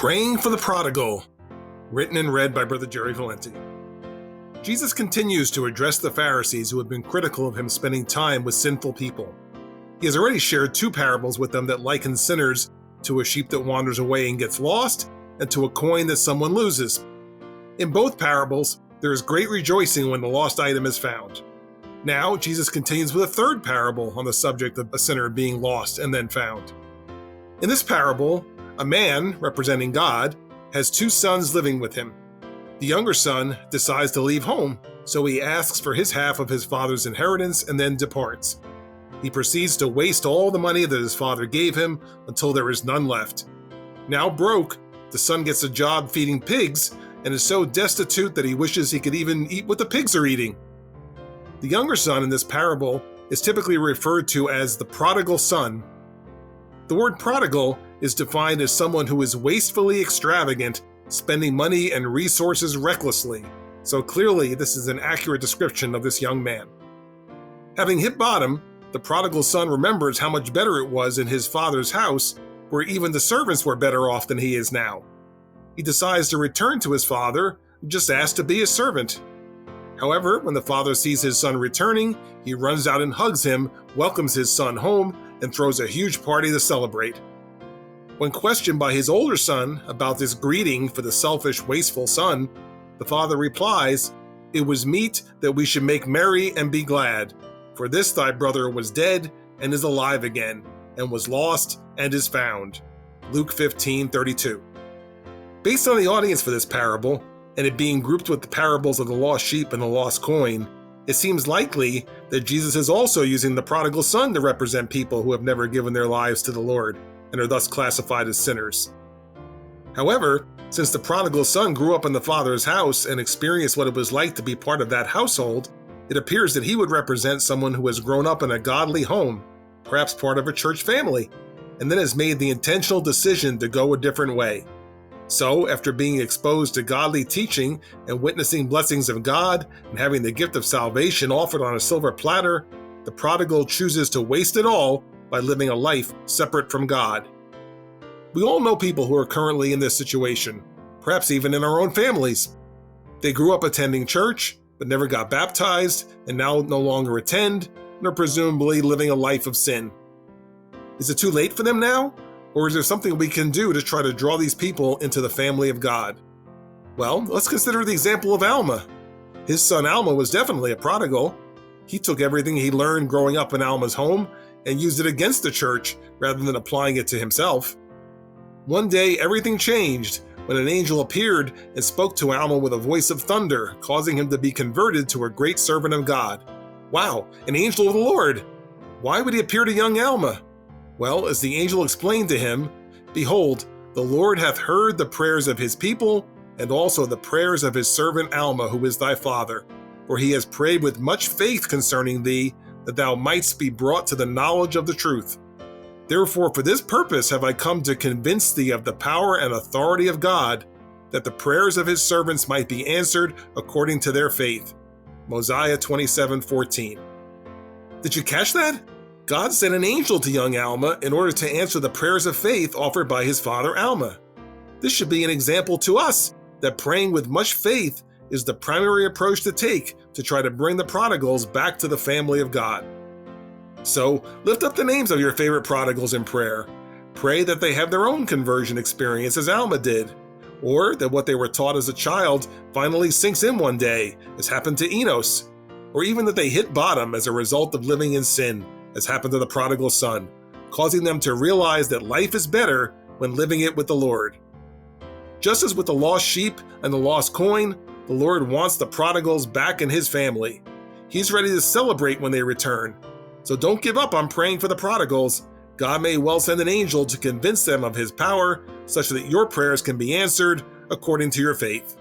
Praying for the Prodigal, written and read by Brother Jerry Valenti. Jesus continues to address the Pharisees who have been critical of him spending time with sinful people. He has already shared two parables with them that liken sinners to a sheep that wanders away and gets lost, and to a coin that someone loses. In both parables, there is great rejoicing when the lost item is found. Now, Jesus continues with a third parable on the subject of a sinner being lost and then found. In this parable, a man, representing God, has two sons living with him. The younger son decides to leave home, so he asks for his half of his father's inheritance and then departs. He proceeds to waste all the money that his father gave him until there is none left. Now broke, the son gets a job feeding pigs and is so destitute that he wishes he could even eat what the pigs are eating. The younger son in this parable is typically referred to as the prodigal son. The word prodigal is defined as someone who is wastefully extravagant, spending money and resources recklessly. So clearly, this is an accurate description of this young man. Having hit bottom, the prodigal son remembers how much better it was in his father's house, where even the servants were better off than he is now. He decides to return to his father, who just asked to be his servant. However, when the father sees his son returning, he runs out and hugs him, welcomes his son home, and throws a huge party to celebrate. When questioned by his older son about this greeting for the selfish, wasteful son, the father replies, "It was meet that we should make merry and be glad. For this thy brother was dead and is alive again, and was lost and is found." Luke 15:32. Based on the audience for this parable, and it being grouped with the parables of the lost sheep and the lost coin, it seems likely that Jesus is also using the prodigal son to represent people who have never given their lives to the Lord and are thus classified as sinners. However, since the prodigal son grew up in the father's house and experienced what it was like to be part of that household, it appears that he would represent someone who has grown up in a godly home, perhaps part of a church family, and then has made the intentional decision to go a different way. So, after being exposed to godly teaching and witnessing blessings of God and having the gift of salvation offered on a silver platter, the prodigal chooses to waste it all by living a life separate from God. We all know people who are currently in this situation, perhaps even in our own families. They grew up attending church, but never got baptized, and now no longer attend, and are presumably living a life of sin. Is it too late for them now? Or is there something we can do to try to draw these people into the family of God? Well, let's consider the example of Alma. His son Alma was definitely a prodigal. He took everything he learned growing up in Alma's home and used it against the church rather than applying it to himself. One day, everything changed when an angel appeared and spoke to Alma with a voice of thunder, causing him to be converted to a great servant of God. Wow, an angel of the Lord! Why would he appear to young Alma? Well, as the angel explained to him, "Behold, the Lord hath heard the prayers of his people, and also the prayers of his servant Alma, who is thy father. For he has prayed with much faith concerning thee, that thou mightst be brought to the knowledge of the truth. Therefore, for this purpose have I come to convince thee of the power and authority of God, that the prayers of his servants might be answered according to their faith." Mosiah 27:14. Did you catch that? God sent an angel to young Alma in order to answer the prayers of faith offered by his father Alma. This should be an example to us that praying with much faith is the primary approach to take to try to bring the prodigals back to the family of God. So, lift up the names of your favorite prodigals in prayer. Pray that they have their own conversion experience as Alma did, or that what they were taught as a child finally sinks in one day, as happened to Enos, or even that they hit bottom as a result of living in sin, as happened to the prodigal son, causing them to realize that life is better when living it with the Lord. Just as with the lost sheep and the lost coin, the Lord wants the prodigals back in his family. He's ready to celebrate when they return. So don't give up on praying for the prodigals. God may well send an angel to convince them of his power, such that your prayers can be answered according to your faith.